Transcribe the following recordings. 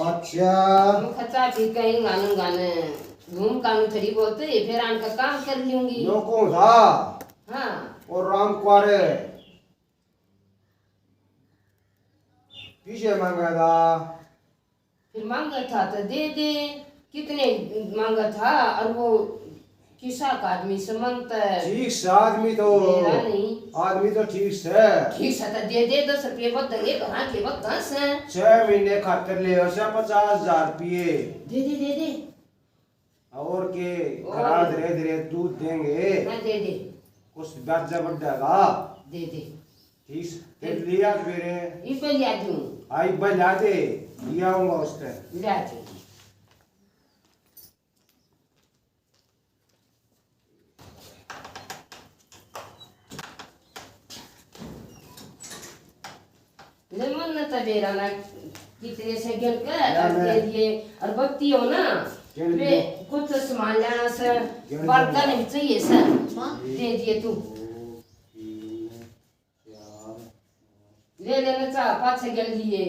अच्छा हम खचा भी कहीं गाने गाने घूम काम थोड़ी बहुत है फिर आन का काम कर लूंगी यो कौन था हाँ और राम कुआरे पीछे मांगा था फिर मांगा था तो दे दे कितने मांगा था और वो किसा का आदमी से मांगता है ठीक से आदमी तो मेरा नहीं आदमी तो ठीक से ठीक है तो दे दे 10 रुपये बद देंगे कहाँ के बद 10 है 6 महीने खातर ले और 50,000 रुपये दे और के खरा धीरे धीरे दूध देंगे ना दे कुछ दर्जा बढ़ जाएगा दे ठीक से फिर लिया फिर इस पे लिया दूँ आई बजा दे लिया हूँगा उससे लिया दूँ लेमन न तबेरा ना कितने से गिन कर दे दिए और भक्ति हो ना वे कुछ सामान लेना से बर्तन नहीं चाहिए सर दे दिए तू ले लेना चाह पाँच से गिन लिए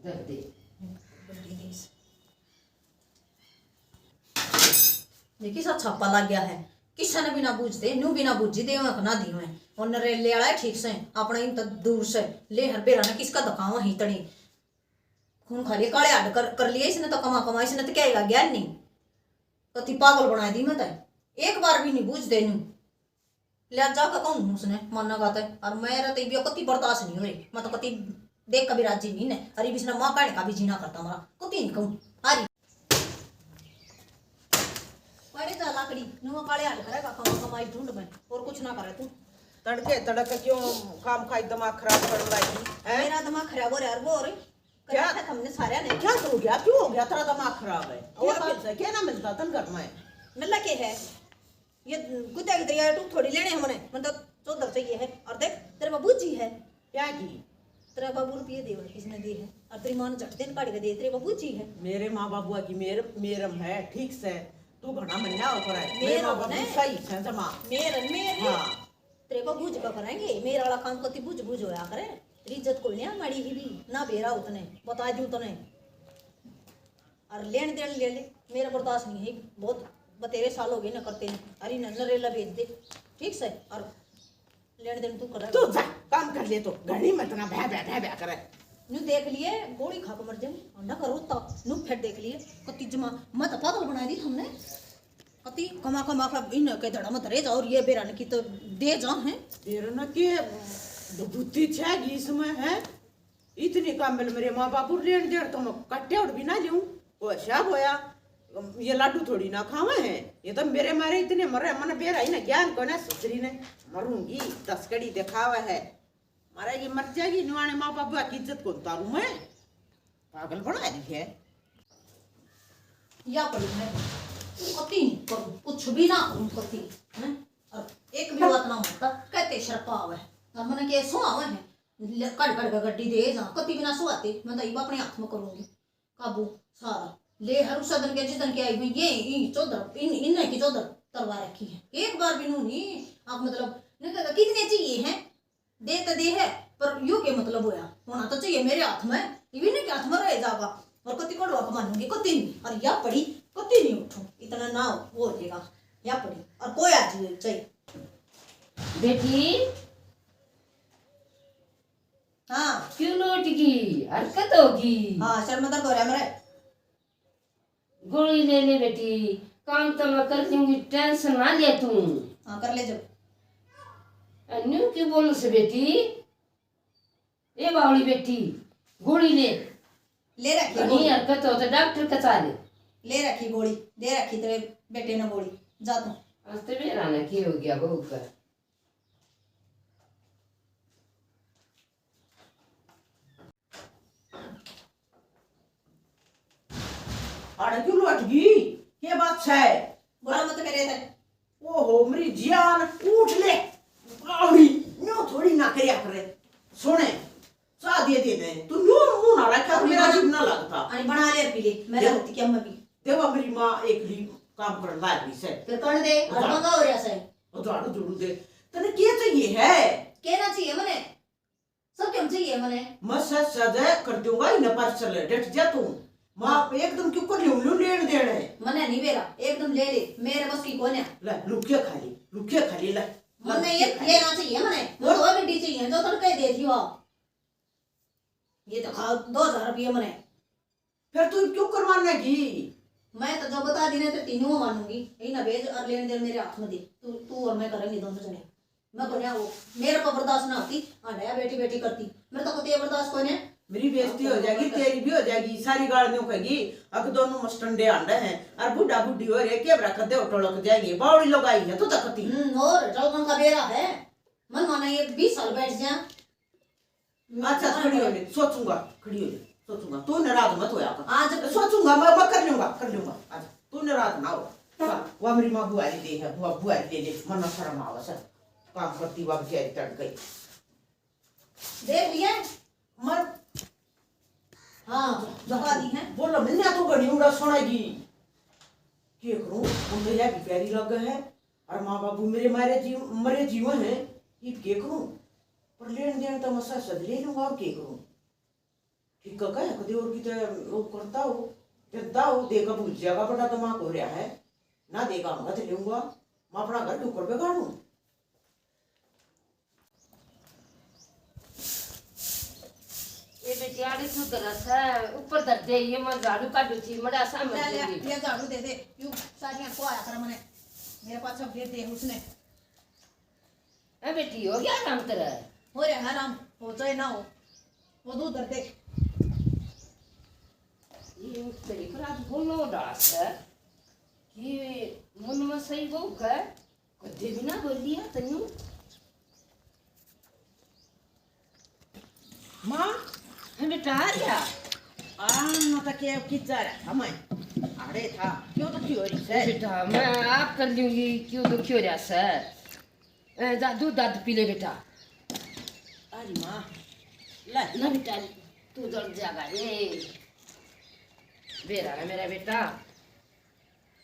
दे देखी सब छापा लग गया है किसा ने बिना बूझते न्यू बिना बूझी दे ना दी मैं और नरेले वाला ठीक से अपना इन दूर से ले हर बेरा ना किसका दखावा ही तड़ी खून खा लिया काले आड कर लिया इसने तो कमा इसने तो क्या ज्ञान नहीं कति पागल बना दी मैं तय एक बार भी नहीं बूझ दे न्यू ले जाकर कहूँ उसने मानना गाता है और मेरा तो ये कति बर्दाश्त नहीं हो रही मैं तो कति देख कभी राजी नहीं है अरे बिना माँ कहने का भी जीना करता हमारा कति नहीं कहूँ हारी लाकड़ी नुआ काले हाल करेगा कमाई ढूंढ में और कुछ ना करे तू तड़के तड़के क्यों काम खाई दिमाग खराब कर रही है मेरा दिमाग खराब हो रहा है वो और क्या हमने सारे ने क्या हो गया क्यों हो गया तेरा दिमाग खराब है और फिर से क्या ना मिलता तन घर में मिलना के है ये कुत्ते की तैयार तू थोड़ी लेने हमने मतलब चौधर चाहिए है और देख तेरे बाबू जी है क्या की तेरा बाबू रुपये दे किसने दिए है और तेरी मां ने झट दिन काट के दे तेरे बाबू जी है मेरे माँ बाबू की मेरम है ठीक से तू घना महीना ऊपर है मेरे माँ बाबू सही है जमा मेरे हाँ तेरे को बूझ का कराएंगे मेरा वाला काम कति बूझ होया करे इज्जत कोई नहीं हमारी ही भी ना बेरा उतने बता दूं तने और लेन देन ले ले मेरा बर्दाश्त नहीं है बहुत बतेरे साल हो गए ना करते हैं अरे नरेला भेज दे ठीक से और लेन देन तू कर तू जा काम कर ले तो घनी मत ना भै करे नु देख लिए गोली खा के मर जाऊं अंडा करो तो नु फिर देख लिए कति जमा मत पागल बना दी हमने कति कमा का इन के धड़ा मत रे और ये बेरान की तो दे जा हैं तेरे ना के बुद्धि छेगी इसमें है इतनी काम मिल मेरे माँ बापू लेन देर तो मैं कट्टे और भी ना लूं वो अच्छा होया ये लाडू थोड़ी ना खावे हैं ये तो मेरे मारे इतने मरे मन बेरा ही ना ज्ञान को ना ससुरी ने मरूंगी तस्कड़ी दिखावा है मारेगी मर जाएगी नुआने माँ बाबू की इज्जत को उतारू मैं पागल बना रही है या पड़ी है कति कुछ भी ना कति हैं और एक भी बात ना होता कहते शर्पाव है और मैंने के सुहावे है कड़ गड्डी दे जा कति बिना सुहाते मैं तो ये अपने हाथ में करूंगी काबू सारा ले हर सदन के जिदन के आई हुई ये चौधर इन की चौधर तरवा रखी है एक बार भी नहीं आप मतलब कितने चाहिए हैं दे तो दे है पर यू के मतलब होया होना तो चाहिए मेरे हाथ में ये भी नहीं के हाथ में रह जाएगा और कति को लोग मानूंगी कति नहीं और या पड़ी कति नहीं उठूं इतना ना वो हो जाएगा या पड़ी और कोई आ जाए चाहिए बेटी हाँ क्यों लौटगी हरकत होगी हाँ शर्मदर्द हो रहा है मेरे गोली ले ले बेटी काम तो मैं कर दूंगी टेंशन ना ले तू हाँ कर ले जब अन्यू क्यों बोलो से बेटी ए बावड़ी बेटी गोली ले रखी नहीं हरकत हो तो डॉक्टर का चाले ले रखी गोली दे रखी तेरे बेटे ने गोली जा तू आज तो मेरा ना की हो गया बहू का अरे क्यों लौट गई ये बात है बोला मत मेरे इधर ओहो मेरी जान उठ ले बावड़ी न्यो थोड़ी ना करया करे सुने सा दे दे तू न्यो मुंह ना रखा मेरा जीव ना लगता आणि बना ले पीले मेरा होती क्या मैं भी देवा मेरी माँ एकली काम कर लागी से फिर कौन दे और मंगा हो रहा से और तो आड़ू जोड़ू दे तने क्या चाहिए है कहना चाहिए मने सब क्यों चाहिए मने मैं सजा कर दूंगा इन पर चले डट जा तू मां एकदम क्यों कर लूं लेन देने मने नहीं बेरा एकदम ले ले मेरे बस की कौन है ले लुकिया खाली ले मने ये लेना चाहिए मने वो तो गड्डी चाहिए जो तड़के दे थी वो ये तो खा 2000 रुपये मने फिर तू क्यों करवाने की मैं तो जो बता दी ना तो तीनों मानूंगी यही ना भेज और लेने देने मेरे हाथ में दे तू और मैं करेंगे दोनों जने मैं कोने वो मेरे को बर्दाश्त ना होती आया बेटी बेटी करती मेरे तो कोई बर्दाश्त कोने मेरी बेइज्जती हो जाएगी तेरी भी हो जाएगी सारी गाड़ियों कहेगी अब दोनों मस्टंडे आंडे हैं और बुढ़ा बुढ़ी हो रहे के रख दे टोलक जाएंगे बावड़ी लोग आई है तो तकती और जलगन का बेरा है मन माना ये 20 साल बैठ जा अच्छा खड़ी हो ले सोचूंगा तू नाराज मत होया कर आज सोचूंगा मैं कर लूंगा आज तू नाराज ना हो वो मेरी मां बुआरी दे है बुआरी ले मन शर्म आवे सर काम करती वक्त बेचारी तड़ गई देख लिया मर हाँ दबा दी है बोलो मैंने तो गड़ी उड़ा सुनाएगी क्या करूं मुझे या की प्यारी लग है और माँ बाबू मेरे मरे जीवन है ये क्या करूं पर लेन देन तो मसा सद ले लूंगा और क्या करूं ठीक है कदे और की तो वो करता हो देता हो देखा भूल जाएगा बड़ा दिमाग हो रहा है ना देखा मैं तो लूंगा मैं अपना घर ढूंढ बेगाड़ू ये बेचारी तू दरस है ऊपर दर दे ये मैं झाड़ू काटू थी मड़ा सा मत ले दे ये झाड़ू दे दे यू सारियां को आया कर मने मेरे पास सब दे उसने ए बेटी हो गया काम तेरा हो रे हराम हो जाए ना हो वो दूध दर दे ये तेरी पर आज बोलो डास है ये मन में सही वो का कदे बिना बोल दिया तन्नू माँ हम बेटा आ गया ना तो क्या किच्चा रहा हमें अरे था क्यों तो क्यों रही है बेटा मैं आप कर लूंगी क्यों तो क्यों रहा सर दूध दाद पी ले बेटा अरे माँ ले ना बेटा तू जल जागा रे बेरा ना मेरा बेटा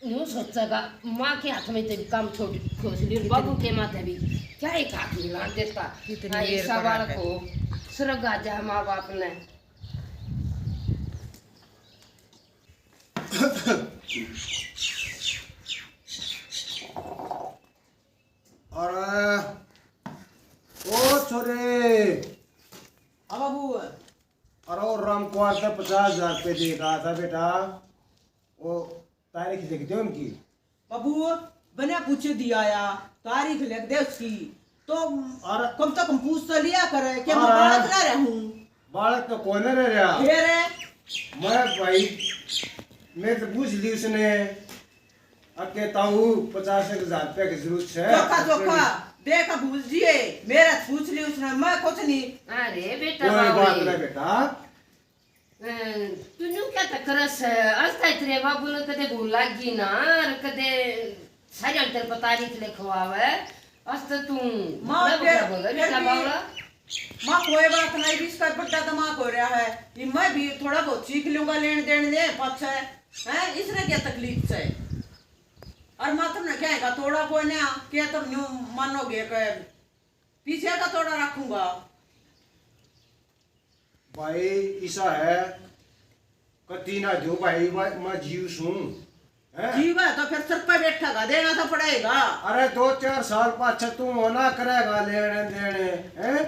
यूं सोचेगा माँ के हाथ में तो काम छोड़ खोस ली बाबू के माथे भी क्या एक हाथ में ला देता इस सवाल को स्वर्ग आ जा माँ बाप ने और ओ छोरे अब बाबू और वो रामकुमार से 50,000 रुपये दे रहा था बेटा वो तारीख लिख दे उनकी बाबू बना पूछे दिया या तारीख लिख दे उसकी तो और कम से कम पूछ तो लिया करे कि मैं बालक ना रहूं बालक तो कौन रह रहा फिर मैं भाई मैं तो पूछ ली उसने अब कहता हूँ 50,000 रुपये की जरूरत है चोखा देखा पूछ दिए मेरा पूछ ली उसने मैं कुछ नहीं अरे बेटा कोई बात बाबू नहीं बेटा तू क्या तकरस आज तक तेरे बाबू ने कदे भूल लागी ना और कदे सारी अंतर पता नहीं ते लिखवावे आज तो तू माँ बोला बेटा बावला माँ कोई बात नहीं भी इसका बड़ा दिमाग हो रहा है ये मैं भी थोड़ा बहुत सीख लूंगा लेन देन दे पाछा है इसने क्या तकलीफ है और माँ तुमने क्या है थोड़ा कोई ना क्या तुम न्यू मानोगे पीछे का थोड़ा रखूंगा भाई ऐसा है कती ना दो भाई मैं जीव सुन जीव है तो फिर सर पे बैठेगा देना तो पड़ेगा अरे 2-4 साल पाछे तू होना करेगा लेने देने हैं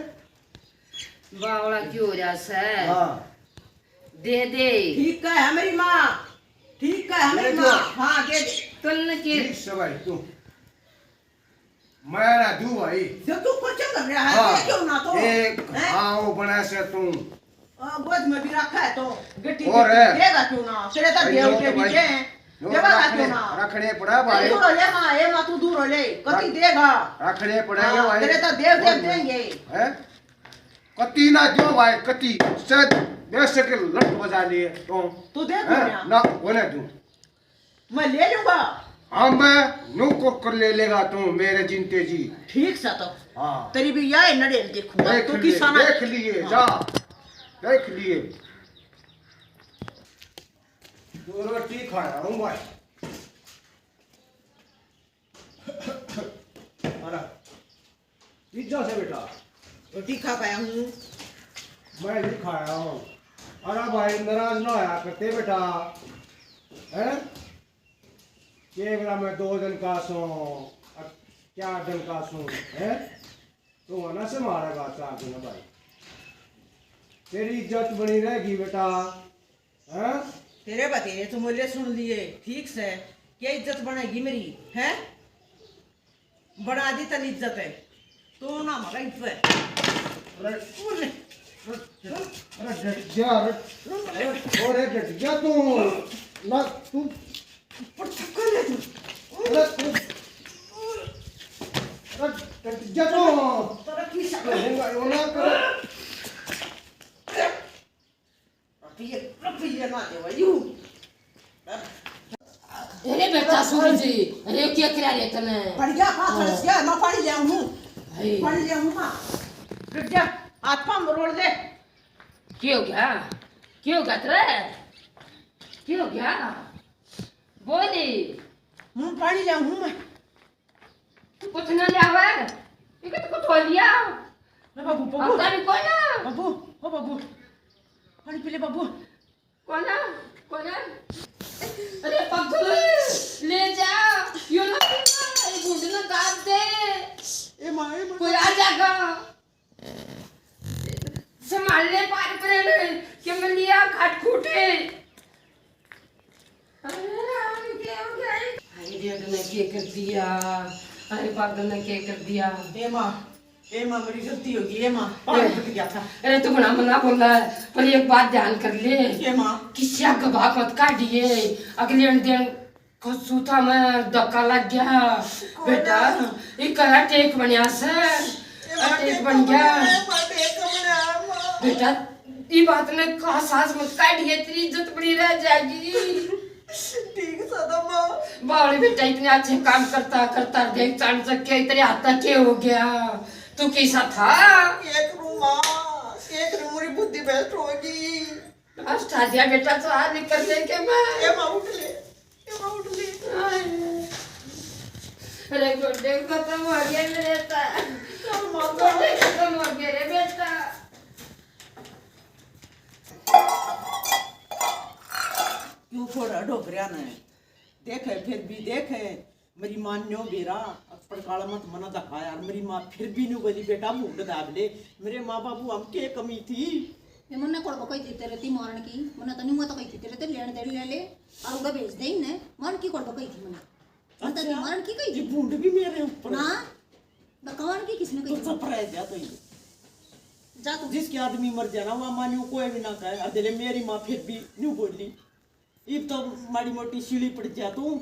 बावला क्यों रहा से हाँ दे दे ठीक है मेरी माँ ठीक है मेरी माँ हाँ दे दे तुमने के ठीक से भाई तू मैं ना दू भाई जब तू कुछ कर रहा है हाँ क्यों ना तो एक हाँ बना से तू गोद में भी रखा है तो गट्टी और है। देगा क्यों ना तेरे तो देव के भी दे देगा क्यों ना रखने पड़ा भाई दूर हो ले माँ ये माँ तू दूर हो ले कति देगा रखने पड़ेंगे हाँ, भाई तेरे तो देव देव देंगे हैं कती ना दो भाई कती शायद वैसे के लट बजा लिए तू दे हैं? ना होने तू मैं ले लूंगा हाँ मैं नो को कर ले लेगा तू मेरे जिनते जी ठीक सा तो हाँ तेरी भी यह नडेल देखूंगा तू किसान देख लिए जा देख लिए दो रोटी खाया हूँ भाई अरे पिज्जा से बेटा रोटी खा पाया हूँ मैं भी खाया हूँ। अरे भाई नाराज ना होया करते बेटा, हैं? के बेटा मैं 2 दिन का सो, क्या दिन का सो, हैं? तो आना से मारेगा 4 दिन भाई, तेरी इज्जत बनी रहेगी बेटा, हैं? तेरे बतेरे तो मुझे सुन लिए ठीक से, क्या इज्जत बनेगी मेरी है? बना दी तन इज्जत है तो ना मगा इज्जत अरे डट जा, अरे डट जा तू ना, तू पर थक्का ले तू अरे डट जा तू, तेरा की शक्ल वो ना कर। रफिया ना दे वयू अरे बेटा सूरज जी, अरे क्या करा रहे तने? पड़ गया पाथर से मैं पानी ले आऊं, हाय, पानी ले आऊं मां रुक जा, हाथ पांव मरोड़ दे। क्या हो गया? क्या हो गया तेरे? क्या हो गया? बोली पानी ले आऊं मैं। कुछ ना ले आवे, ये तो कुछ हो लिया। ना बाबू अब बाबू तारी कौन है? बाबू ओ बाबू पानी पी ले बाबू। कौन है? कौन है? अरे पगलू ले जा, यो ना पीना, ये बूढ़े ना दाब दे, ए मां कोई आ जाएगा। संभाल ले पार पर कि मैं लिया खट खूटे। अरे राम क्या हो गया? अरे डेड ने क्या कर दिया? अरे पागल ने क्या कर दिया? ए मां मेरी गलती होगी ए मां, पानी फट गया था। अरे तू बना मना बोला है, पर एक बात ध्यान कर ले, ए मां किसी गवाह मत काटिए। अगले दिन सूथा में धक्का लग गया बेटा, ये कहा टेक बनिया से, टेक बन गया बेटा। ये बात ने कहा सास मत काटिए, तेरी इज्जत बड़ी रह जाएगी। ठीक सदा मां बावली बेटा इतने अच्छे काम करता करता देख चांद सके तेरे हाथ तक क्या हो गया? तू कैसा था? एक रूम मेरी बुद्धि बेस्ट होगी। अच्छा दिया बेटा, तो आज निकल लेके मैं ए मां उठ ले, ए मां उठ ले। अरे गोडे खत्म हो गया मेरे ता, गोडे खत्म हो गया रे बेटा। क्यों फोड़ा डोकरिया ने देखे, फिर भी देखे मेरी मां न्यो बेरा पर काला मत मना दखा यार। मेरी मां फिर भी न्यू बोली बेटा भूख दाब ले। मेरे माँ बाबू हम के कमी थी? ये मन्ने कोड़ बकई थी तेरे ती मारन की, मन्ने तो नहीं मत कही थी तेरे ते लेने दे ले और उगा भेज दे ने मारन की कोड़ बकई थी मन्ने, मन तो ती मारन की कही ये थी बूंद भी मेरे ऊपर ना बकवान की किसने तो कही चुप रह जा। तो ये जा तू जिसके आदमी मर जाना वहाँ माँ न्यू कोई भी ना कहे। अदले मेरी माँ फिर भी न्यू बोली, इब तो माड़ी मोटी सीढ़ी पड़ जा तू,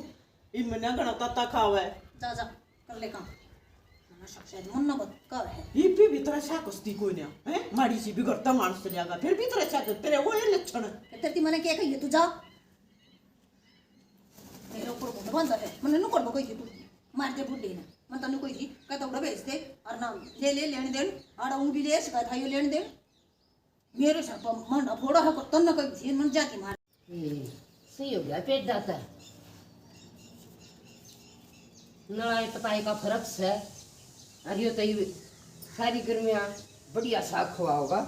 इब मैंने गणा तत्ता खावा है। जा जा कर ले काम, मन्ना शख्सियत मन्ना बत कर है। ये भी तरह सा कुश्ती कोई ना है, माड़ी सी बिगड़ता मानस चलेगा फिर भी तरह सा तेरे वो ये लक्षण है। तेरे ती मने क्या कही तू जा तेरे ऊपर को बंद है, मन्ने नु कोड़ बकई थी तू मार दे बुड्ढे ने, मन तन्ने कोई थी कहता उड़ा भेज दे और ना ले ले लेने देन आड़ा ऊ भी ले सका था यो लेने देन मेरे सर पर मन फोड़ा है को तन्ने कही थी मन जाती मार। सही हो गया पेट जाता नड़ाई पताई का फर्क है। अरे तो ये सारी गर्मियाँ बढ़िया साग हुआ होगा,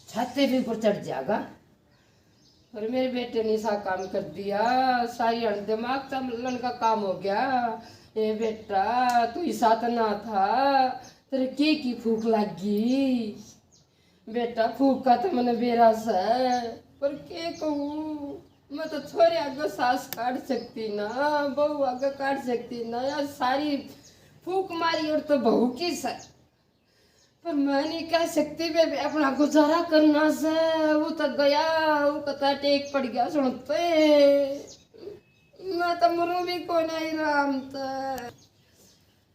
छाते भी ऊपर चढ़ जाएगा। और मेरे बेटे ने सा काम कर दिया, सारी दिमाग संभलन का काम हो गया। ये बेटा तू ही साथ ना था, तेरे की भूख लगी बेटा? भूख का तो मैंने बेरास है, पर के कहूँ मैं तो थोड़े आगे सांस काट सकती ना, बहू आगे काट सकती ना यार। सारी फूक मारी और तो बहू की सर, पर मैं नहीं कह सकती बेबे अपना गुजारा करना से। वो तो गया, वो कता टेक पड़ गया सुनते, मैं तो मरू भी को नहीं राम तो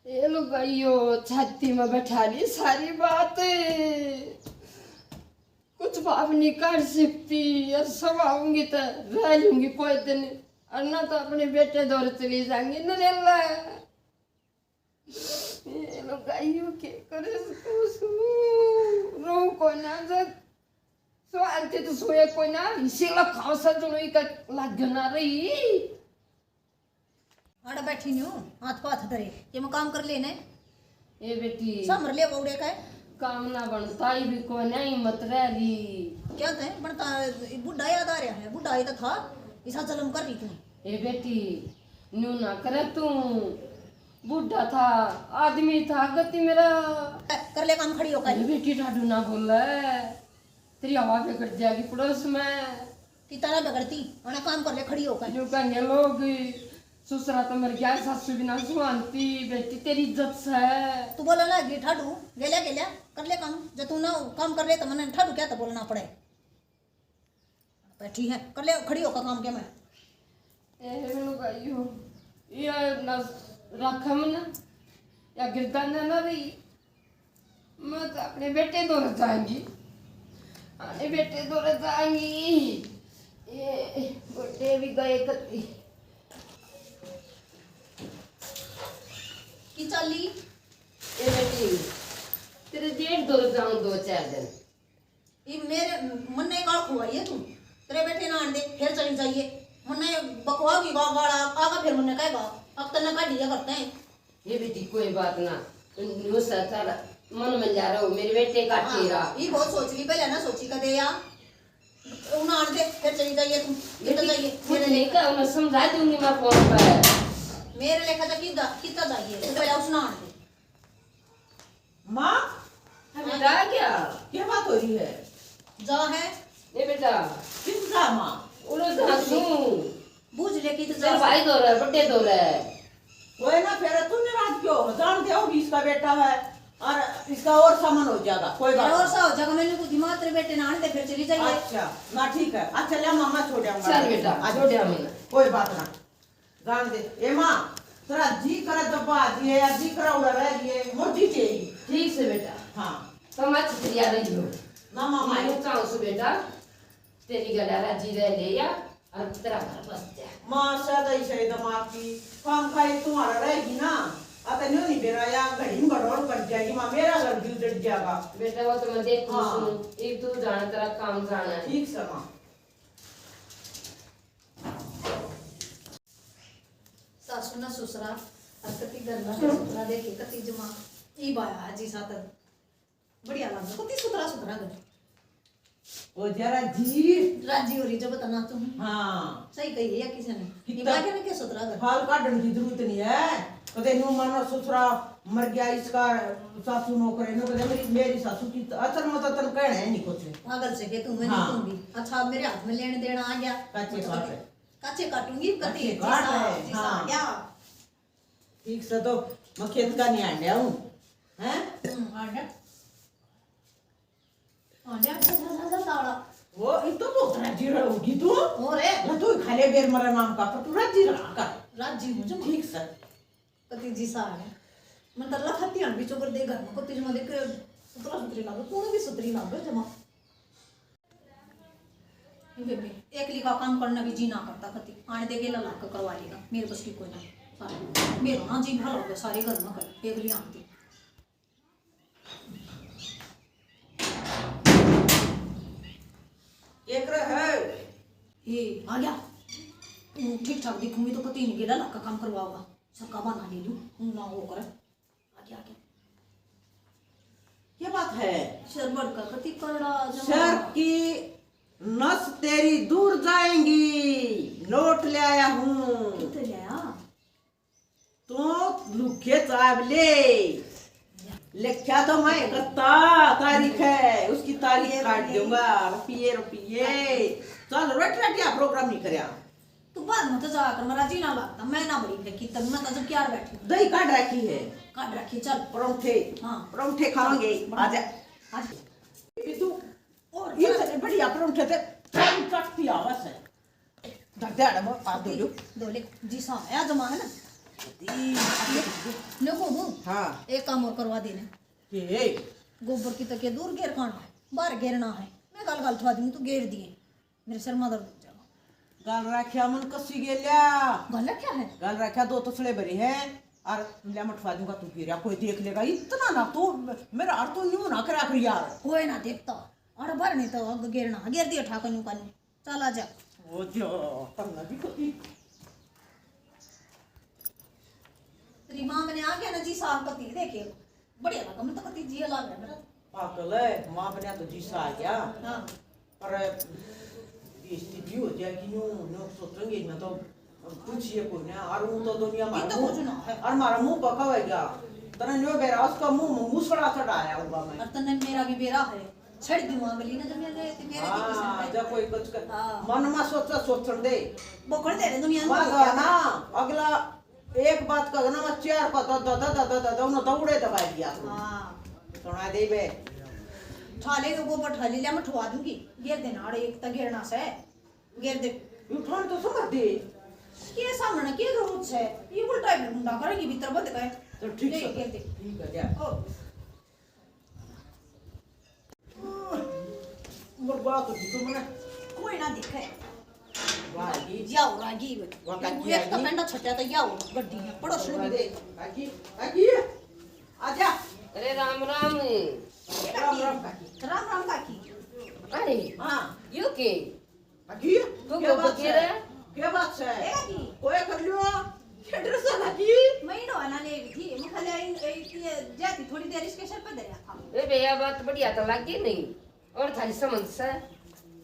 ये लोग गईयो छाती में बैठा ली सारी बात, कुछ भाव नहीं कर सकती। और सब आऊंगी तो रह लूंगी कोई दिन, और ना तो अपने बेटे दौर चली जाएंगी न रेला। ये लोग गाइयों के करे रो को ना जब सो आते तो सोए कोई ना, इसी लग खाओ सब जो नहीं का लग ना रही। आड़ा बैठी न्यू हाथ पाथ धरे ये मैं काम कर लेने ये बेटी समर ले बौड़े का काम ना बनता ही भी को नहीं मत रही। क्या कहें बनता बुढ़ा याद आ रहा है, बुढ़ा ही तो था ऐसा जलम कर रही तू। ए बेटी न्यू ना करे तू, बुढ़ा था आदमी था गति मेरा। कर ले काम खड़ी होकर। अरे बेटी ठाडू ना बोल तेरी हवा पे कट जाएगी पड़ोस में। कि तरह बिगड़ती और काम कर ले खड़ी होकर। जो कहेंगे लोग ससुरा तो मर गया सासू बिना सुहानती, बेटी तेरी इज्जत से। तू बोला लगी ठाडू गेल्या गेल्या कर ले काम, जब तू ना काम कर ले तो मैंने ठाडू क्या तो बोलना पड़े। ठीक है कर ले खड़ी होकर काम के मैं। ए मेनू भाइयों ये ना रखम ना या गिरदान ना रही, मैं तो अपने बेटे दौड़ जाएंगी, अपने बेटे दौड़ जाएंगी। ये बुढ़े भी गए कती की चाली ए बेटी तेरे जेठ दौड़ जाऊं 2-4 दिन। ये मेरे मन ने काल खुआई है तू, तेरे बेटे ना आने दे फिर चली जाइए। मन ने बकवा की गाड़ा आगा फिर मन कहेगा अब तने का दिया करते हैं। ये बेटी कोई बात ना, न्यू सारा मन में जा रहा हो मेरे बेटे का तेरा। ये बहुत सोच ली पहले ना सोची का दे या उन्हें आने दे फिर चली जाइए तुम। ये तो जाइए मुझे नहीं कहा, उन्हें समझा दूंगी मैं फोन पर। मेरे लेखा तो कितना जाइए तो पहले उसने आने दे। माँ बेटा क्या बात हो रही है? जा है ये बेटा किसका माँ? उड़ो धासू बूझ ले की तो चल जा। भाई दो रहा है, बड्डे दो रहा है। वो है ना फिर तूने रात क्यों जानते हो भी इसका बेटा है और इसका और सामान हो जाएगा। कोई बात और नहीं। सा हो जाएगा मैंने को दिमाग तेरे बेटे ना आने दे फिर चली जाइए। अच्छा ना ठीक है। अच्छा ले मामा छोड़ आऊंगा। चल बेटा छोड़ आऊंगा। कोई बात ना जान दे। ए माँ तेरा जी करे दबा दिए या जी करे उड़ा रह दिए मोटी चाहिए। ठीक से बेटा हाँ तो मैं छुट्टियां रही हूँ ना मामा मैं चाहूँ से बेटा तेरी गला जी रह ले या और तेरा घर बस जाए। माँ सदा ही सही दिमाग की काम खाई तुम्हारा रहेगी ना। आता नहीं बेरा या घड़ी में गड़बड़ कर जाएगी माँ, मेरा घर भी उजड़ जाएगा। बेटा वो तो मैं देखती हाँ। हूँ, एक तू जाना तेरा काम जाना है। ठीक से माँ। सासू ना ससुरा और कति गंदा ससुरा देखे कति जमा ई बाया जी साथ बढ़िया लगा कति सुथरा सुथरा घर। वो जरा जी राजी हो रही जब तना तुम हाँ सही कही है किसी ने ई कितना- बाया ने क्या सुथरा घर। फाल काटने की जरूरत नहीं है। कदे न्यू मानो ससुरा मर गया इसका सासू नौकर नो कदे मेरी सासू की असल में तो तन कहना है नहीं कुछ। पागल से के तुम मैं हाँ। नहीं दूंगी। अच्छा मेरे हाथ में लेने देना आ गया कच्चे काट है। कच्चे काटूंगी कति कच्चे काट है, जी सा हाँ। आ गया। ठीक से तो मैं खेत का नहीं आंडा हूँ हैं। आ गया जा ताड़ा वो इन तो बहुत राजी रहोगी तू। और है ना तू खाले बेर मरा नाम का पर तू राजी रहा कर। राजी हूं जमा ठीक से कति जी सा है मन तर लखती हन बिचो कर दे घर में कति जमा देख सुतरा सुतरी लागो तू भी सुतरी लागो जमा। बेबे एकली का काम करना भी जी ना करता कति आने दे गेला लाख करवा लेगा मेरे बस की कोई नहीं। मेरा हाँ जी भला हो गया सारे घर में कर एकली आती एक है ये आ गया ठीक ठाक दिखूंगी तो कति नहीं गेला लाख का काम करवाओगा सबका बना ले लूं ना वो करे आ गया क्या बात है? शरबत का कति करड़ा सर की नस तेरी दूर जाएंगी। नोट ले आया हूँ कितने लिया तो लुखे चावले लिखा तो मैं करता तारीख है उसकी तारीख काट दूंगा। रुपये रुपये चल रटिया प्रोग्राम नहीं करया। तू बाद में तो जाकर मेरा जी ना लगता मैं ना बड़ी फेंकी तब मैं तो जब क्या बैठी दही काट रखी है काट रखी चल परौंठे हाँ परौंठे खाओगे आजा। आज तू और ये तो बढ़िया परौंठे थे चटती आवाज है धरते आड़ा बहुत आ दो दोले जी सा आया जमा है ना देखो वो हाँ एक काम और करवा देने ये गोबर की तकिया दूर घेर खाना है बाहर घेरना है मैं गाल गाल थवा दूंगी तो घेर दिए मेरे सर में दर्द हो जाएगा। गाल रखा मन कसी गेल्या गला क्या है गाल रखा 2 तसले भरी है और ले मठवा दूंगा तू गिरा कोई देख लेगा इतना ना तू मेरा अर्थ तो न्यू ना करा कर यार। कोई ना देखता और बाहर नहीं तो अब घेरना घेर दिया ठाकर न्यू कानू चल आ जा वो जो करना भी कोई तेरी माँ मैंने आ गया ना जी साहब पति देखे बढ़िया लगा मैं तो पति जी लग रहा मेरा पागल है माँ बना तो जीसा आ गया हाँ पर स्थिति हो जाएगी नो नो सोचेंगे मैं तो पूछिए कोई ना और वो तो दुनिया ये मारा तो कुछ ना है। और मारा मुंह पका हुआ गया तने न्यो बेरा उसका मुंह मुसड़ा चढ़ाया होगा मैं और तने मेरा भी बेरा है छड़ दूं अगली ना जब मेरे ते मेरे की किस्म हाँ है जब कोई कुछ कर हाँ। मन में सोचन दे बोकड़ दे रहे दुनिया में मगर ना अगला एक बात का ना मैं चार का दा उन्हें दौड़े दबाई दिया हाँ सुना दे बे ठाले के गोबर ठाले लिया मैं ठुआ दूंगी घेर देना और एक तक घेरना से घेर दे उठान तो समझ दे के सामने के जरूरत है ये उल्टा है मुंडा करेंगे भीतर बंद कर तो ठीक ले है घेर दे ठीक है जा ओ मोर बात तो तू मने कोई ना देखे वागी जाओ रागी वहाँ का वो किया एक तो जी? पेंडा छट्टा तो जाओ गड्डी में पड़ोस में भी दे आकी आकी आजा अरे राम राम। राम राम काकी राम राम काकी अरे हाँ यू के आकी तू क्या को बात बकेरा है क्या बात है ए काकी कोई कर लियो एड्रेस आकी महीनों आना ले थी मैं खाली ये जाती थोड़ी देर स्टेशन पे दे रहा था ए भैया बात बढ़िया तो लगी नहीं और थारी समझ से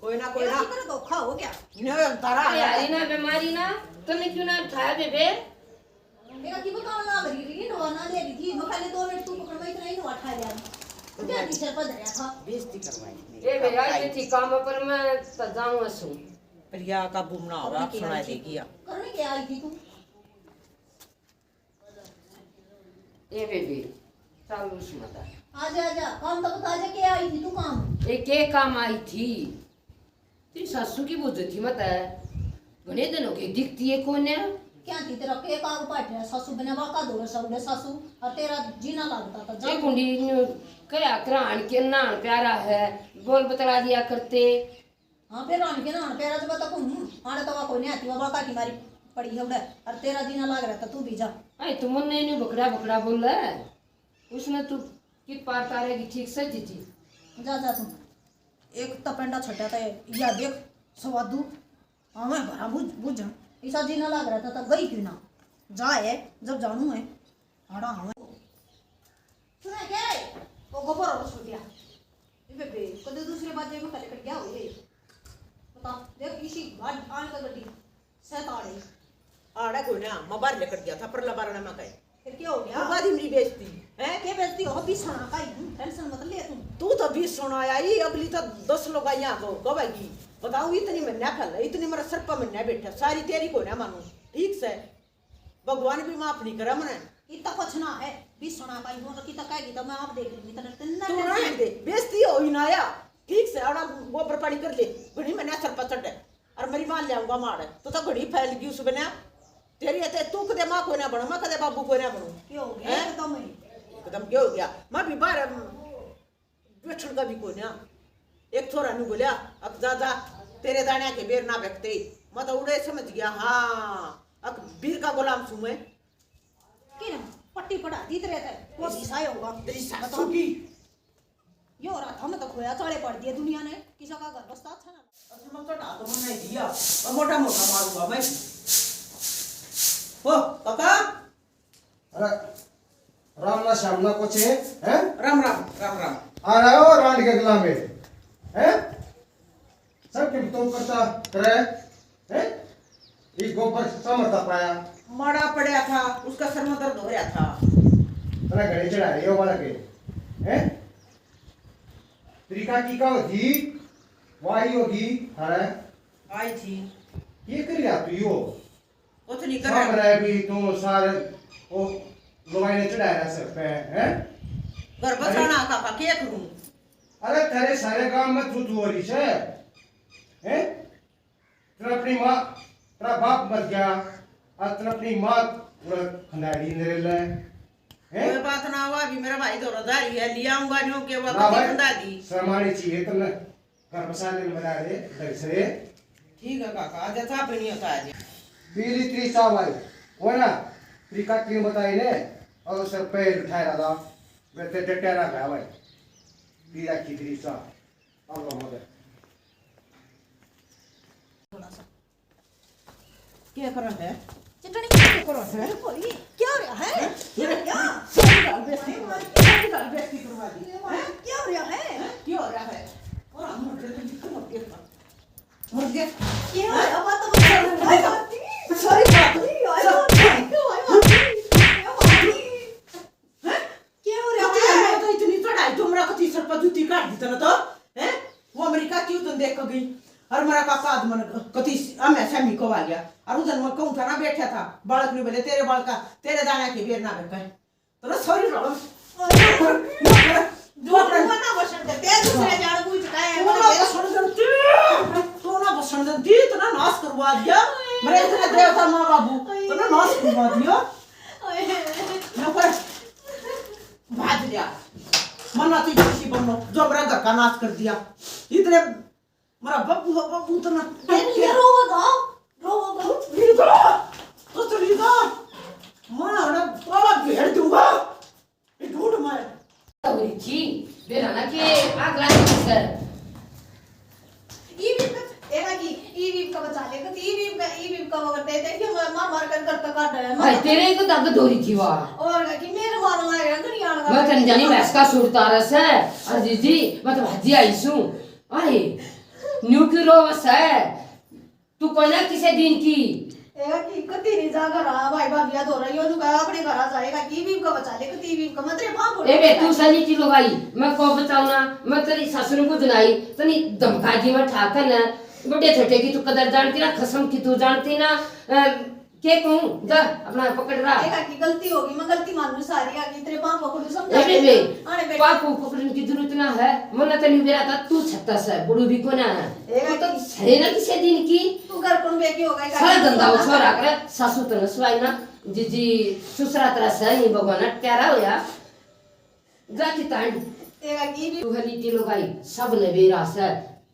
कोई ना ये की तरह धोखा हो गया ने तारा अरे यारी ना बीमारी ना तुमने क्यों ना उठाया बेबे? मेरा की बताओ ना रही नो ना ले रही थी मैं खाली 2 मिनट तू पकड़ में इतना ही नो उठा लिया जाती सर पर दे रहा था बेइज्जती करवाई ए भैया ये थी काम पर मैं तो जाऊं असू। प्रिया का बुमना हो रहा सुनाई देगी करने क्या आई थी तू ए बेबी चालू सुनाता आजा आजा काम तो बता जा क्या आई थी तू काम ए के काम आई थी तेरी सासू की बुझ थी मत है घने दिनों की दिखती है कौन है क्या थी तेरा के काम पाट रहा सासू बने वाका दो सौड़े सासू और तेरा जीना लगता था ये जा कुंडी कया करान के नान प्यारा है बोल बतला दिया करते। हां फिर रान के ना तेरा जब तक आड़े तो कोई नहीं आती वाका की मारी पड़ी है उड़े और तेरा जीना लग रहा था तू भी जा अरे तुम ने नहीं बकड़ा बकड़ा बोल रहा है उसने तू कित पार तारेगी ठीक से थी जा जा तू एक तपेंडा छटा था या देख स्वादू हाँ मैं भरा बुझ बुझ ऐसा जीना लग रहा था तब गई क्यों ना जाए जब जानू है हड़ा हाँ सुना क्या है वो गोबर और छोड़ दिया ये बेबे कदे दूसरे बात में खाली कट गया हो ये बता देख इसी बात आने का गड्डी सताड़े आड़ा कोई ना मोबाइल लेकर गया था पर लबारना में कहे फिर क्या हो गया बादी मेरी बेइज्जती हैं क्या बेइज्जती हो भी सुना का टेंशन मत ले तू तो 20 सुनाया ही अगली तो 10 लोग आई यहाँ कब आएगी बताओ इतनी महीना फैल इतनी मेरा सर पर महीना बैठा सारी तेरी को ना मानू ठीक से भगवान भी माफ नहीं करा मैंने इतना कुछ ना है भी सुना का वो की तक आएगी तो मैं आप देख लूंगी तना तू रहने दे बेइज्जती हो ही ना आया ठीक से और गोबर पानी कर ले घड़ी मैंने सर पर चढ़े और मेरी मान ले आऊंगा मार तो घड़ी फैल गई उस बना तेरी है तू कदे माँ को ना बनू मैं कदे बाबू को ना बनू क्यों हो गया एकदम ही एकदम क्या हो गया मैं भी बाहर बैठन का भी को ना एक थोड़ा नहीं बोलिया अब जा तेरे दाने के बेर ना बेचते मैं तो उड़े समझ गया हाँ अब वीर का गुलाम सू मैं कि ना पट्टी पड़ा दी तेरे ते वो दिसाय होगा तेरी सासू की ये हो रहा था मैं तो खोया चढ़े पड़ दिया दुनिया ने किसी का घर बसता अच्छा ना अच्छा मैं तो डाल तो नहीं दिया और मोटा मोटा मारूंगा मैं ओ काका अरे राम ना श्याम ना कुछ है हैं? राम राम राम राम आ रहा हो रांड के गला में हैं? सब क्यों तुम करता करे हैं? ये गोबर समझता पाया मड़ा पड़ा था उसका सर में दर्द हो रहा था तेरा घड़ी चढ़ा रही हो वाला के हैं? त्रिका की का होगी वाही होगी अरे आई थी ये कर लिया तू यो कुछ नहीं कर सब रहा रहे भी तुम सारे वो लोगाई ने चढ़ाया सर पे हैं? घर बचाना काका क्या करूं अरे तेरे सारे गांव में तू हो रही है हैं? तेरा अपनी माँ तेरा बाप मर गया और तेरा अपनी माँ पूरा खंडारी ने ले हैं? कोई बात ना हुआ अभी मेरा भाई दौड़दारी है लिया आऊंगा न्यू के वो ना भाई, बंदा दी शर्मानी चाहिए तुमने घर बसाने में बना दे ढंग से ठीक है काका आज अच्छा भी नहीं होता है पीली त्री सा भाई वो ना त्रिका क्यों बताई ने और सर पे उठाया रहा वैसे डटे रहा भाई पीला की त्री सा अब मदद थोड़ा सा क्या कर रहा है चटनी क्या करो है क्या हो रहा है क्या क्या सारी गाल बेइज्जती करवा दी क्या हो रहा है? क्या हो रहा है? और हम मर गए। क्या हो रहा बात तो हाय माती सॉरी माती हाय माती क्या हो रहा है? मैं तो इतनी चढ़ाई तुमरा कति सर पर जूती काट दी तना तो हैं वो अमेरिका क्यों तुम देख गई और मेरा काका आदमन कति मैं समी को आ गया और उधर मैं कहूं था ना बैठा था बालक ने बोले तेरे बालका तेरे दाना के बेर ना बेकर तो ना सॉरी रोम जो ना बसन करते हैं दूसरे जान पूछ का है तो ना बसन दे तो ना नाश करवा दिया मेरे इतने देवता मां बाबू तो ना नाश करवा दिया ना पर भाज दिया मना तो किसी बनो जो मेरा घर का नाश कर दिया इतने मेरा बब्बू तो ना ये रोगा तो चलिएगा मैं ना पाला भेड़ दूंगा ये ढूंढ मैं होरी थी बेराना के आग लगी सर ईवीम का बचा ले कति ईवीम का करते थे कि मार मार कर काट रहा है भाई तेरे को दर्द धोरी थी वाह और कि मेरे मारना है दुनिया का मैं तन जानी भैंस का सूरता रस है अजी जी मैं तो भाजी आई सू अरे न्यू की रोवस है तू कोई ना किसे दिन की एगा की कति नहीं जागा रहा भाई भाभिया धो रही हो तू का अपने घर आ जाएगा की ईवीम का बचा ले कति ईवीम का मतरे पाप ए बे तू सनी की लगाई मैं को बचाऊना मैं तेरी ससुर को जनाई तनी धमका जी में ठाकर ना बड़े छोटे की तू कदर जानती ना खसम की तू जानती ना के कहूं जा अपना पकड़ रहा एगा की गलती होगी मैं गलती मानू सारी आगे तेरे पाप को तू ए समझा बे अरे बेटा पापू पकड़ने की जरूरत ना है मन तनी मेरा था तू छत्ता से बुड़ू भी को ना है वो तो सही ना किसे दिन की तू घर कौन बेकी होगा सारा धंधा वो छोरा करे सासू तो नसवाई ना जी ससुरा तरह से ही भगवान प्यारा होया जा की तांड एगा की भी तू हली की लगाई सब ने बेरा से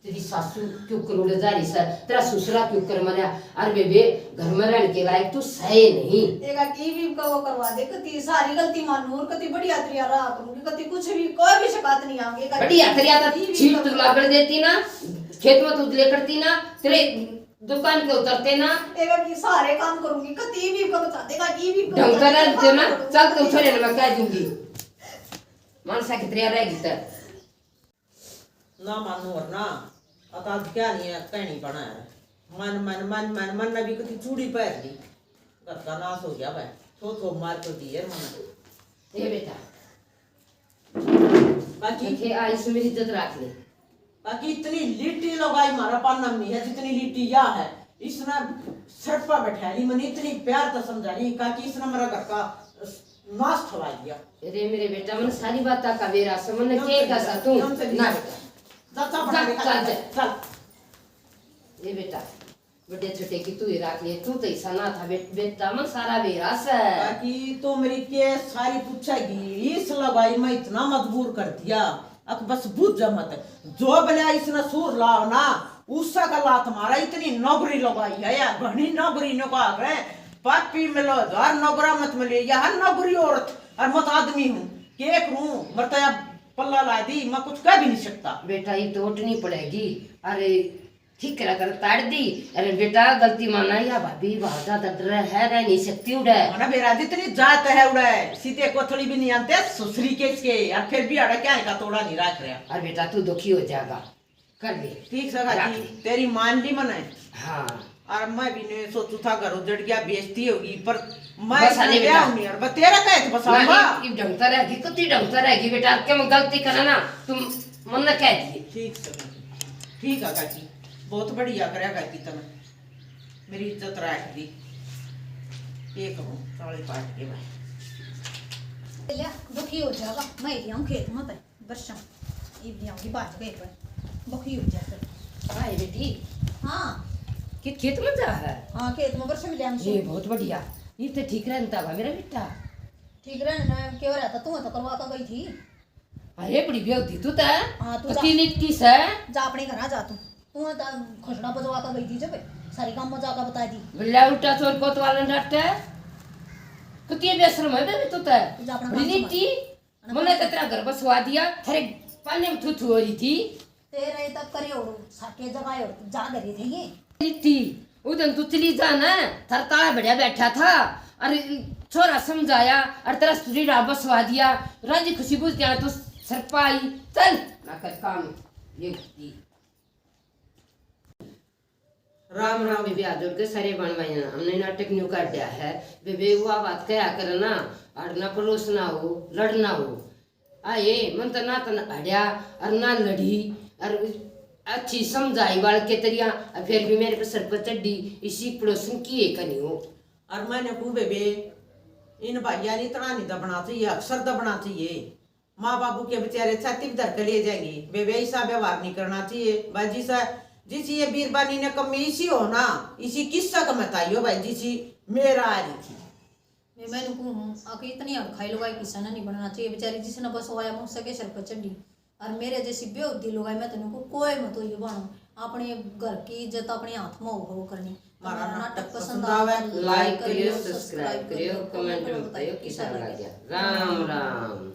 तेरी सासू क्यों करोड़े जारी से तेरा ससुरा क्यों कर मरा अरे बेबे घर में रहने के लायक तू सही नहीं एगा की भी का वो करवा दे कति सारी गलती मानू और कति बढ़िया तरिया रहा करूंगी कति कुछ भी कोई भी शिकायत नहीं आएगी बढ़िया तरिया तो छीट तू लागड़ देती ना खेत में तू लेकड़ती ना तेरे दुकान के उतरते ना एगा की सारे काम करूंगी कति भी का बता देगा की भी ढंग कर दे ना चल तू छोड़े ना मैं कह दूंगी मानसा की तरिया रहेगी तर ना मानो और ना अता क्या नहीं है कहनी पड़ा है मन ने भी कति चूड़ी पहन ली घर का नाश हो गया भाई तो मार तो दी है मन ये बेटा बाकी देखे आई से मेरी इज्जत रख ले बाकी इतनी लिट्टी लगाई मारा पाना नहीं है जितनी लिट्टी या है इसने सर पर बैठा ली मैंने इतनी प्यार तो समझा ली कि इसने मेरा घर का नाश ठवा दिया अरे मेरे बेटा मन सारी बात का बेरा से मन के कैसा तू ना चल ये बेटा बड़े छोटे की तू ही रख ले तू तो ऐसा ना था बेटा मन सारा बेरा से बाकी तो मेरी के सारी पूछेगी इस लगाई मैं इतना मजबूर कर दिया अब बस बुझ जा मत जो बला इसने सूर लाओ ना उसका का लात मारा इतनी नौकरी लगाई है यार घनी नौकरी नो का करे पापी मिलो हर नौकरा मत मिले यहाँ नौकरी औरत और मत आदमी हूँ के करूँ मरता पल्ला ला दी मैं कुछ कह भी नहीं सकता बेटा ये तो उठनी पड़ेगी अरे ठीक करा कर ताड़ दी अरे बेटा गलती माना या भाभी बहुत ज्यादा डर है रह नहीं सकती उड़े ना मेरा जितनी जात है उड़े सीते को थोड़ी भी नहीं आते सुसरी के इसके यार फिर भी अड़ा क्या का तोड़ा नहीं रख रहा अरे बेटा तू दुखी हो जाएगा कर ले ठीक सगा जी तेरी मान ली मने हाँ और मैं भी नहीं सोचू था घर उजड़ गया बेइज्जती होगी पर मैं बस आने गया बेटा। हूं नहीं और तेरा कहे तो बसाऊंगा ये ढंगता रहेगी कितनी ढंगता रहेगी बेटा क्या मैं गलती करा ना तुम मन न कह दिए ठीक सगा ठीक है काकी बहुत बढ़िया करया काकी तने मेरी इज्जत रख दी एक हूं साले काट के भाई ले दुखी हो जाएगा मैं भी आऊं खेत में वर्षा ये भी आऊंगी बात गए पर दुखी हो जाएगा हाय बेटी हाँ कि खेत में जा है हाँ खेत में वर्षा में ले आऊं ये बहुत बढ़िया ये तो ठीक रहता है मेरा बेटा ठीक रहना क्यों रहता तू तो करवा कर गई थी अरे बड़ी बेवती तू तो हाँ, तू जा। कती लिट्टी से जा अपने घर आ जा तू तू तो खसड़ा बजवा कर गई थी जब सारी काम मजा का बता दी बल्ला उल्टा चोर कोत वाला डरते कती बेशरम है बे तू तो जा अपना बड़ी काम लिट्टी मैंने तो तेरा घर बसवा दिया थारे पानी में थू हो रही थी तेरे तब करे और साके जगह और जा गई थी ये लिट्टी उधर तू चली जा ना थारा ताला बढ़िया बैठा था अरे छोरा समझाया और तेरा शरीर बसवा दिया राजी खुशी बुझ गया तो सरपाई चल ना कर काम ये की राम राम बेबी आदर के सारे बनवाई ना हमने नाटक न्यू कर दिया है बेबी वो बात क्या करना अड़ना परोसना हो लड़ना हो आए मन तो ना अड़िया और ना लड़ी और अच्छी समझाई वाल के तरिया फिर भी मेरे पे सर पर चढ़ी इसी पड़ोसन की एक नहीं हो और मैंने को बेबे इन भाइया ने इतना नहीं दबना चाहिए अक्सर दबना चाहिए माँ बाबू के बेचारे छाती में धर के ले जाएंगे बेबे ऐसा व्यवहार नहीं करना चाहिए भाई जिस ये बीरबानी ने कमी इसी हो ना इसी किस्सा का बताइयो भाई जिसी मेरा आ रही थी मैंने कहूँ आके इतनी अब खाई लगाई किस्सा ना नहीं बनना चाहिए बेचारी जिसने बस आया मुँह सके सर पर चढ़ी और मेरे जैसी बेउद्दी लोग मैं तेन को कोई मत ये बनो अपने घर की इज्जत अपने हाथ में हो करनी हमारा नाटक पसंद आवे लाइक करियो सब्सक्राइब करियो कमेंट में बताइयो कैसा लगा राम राम।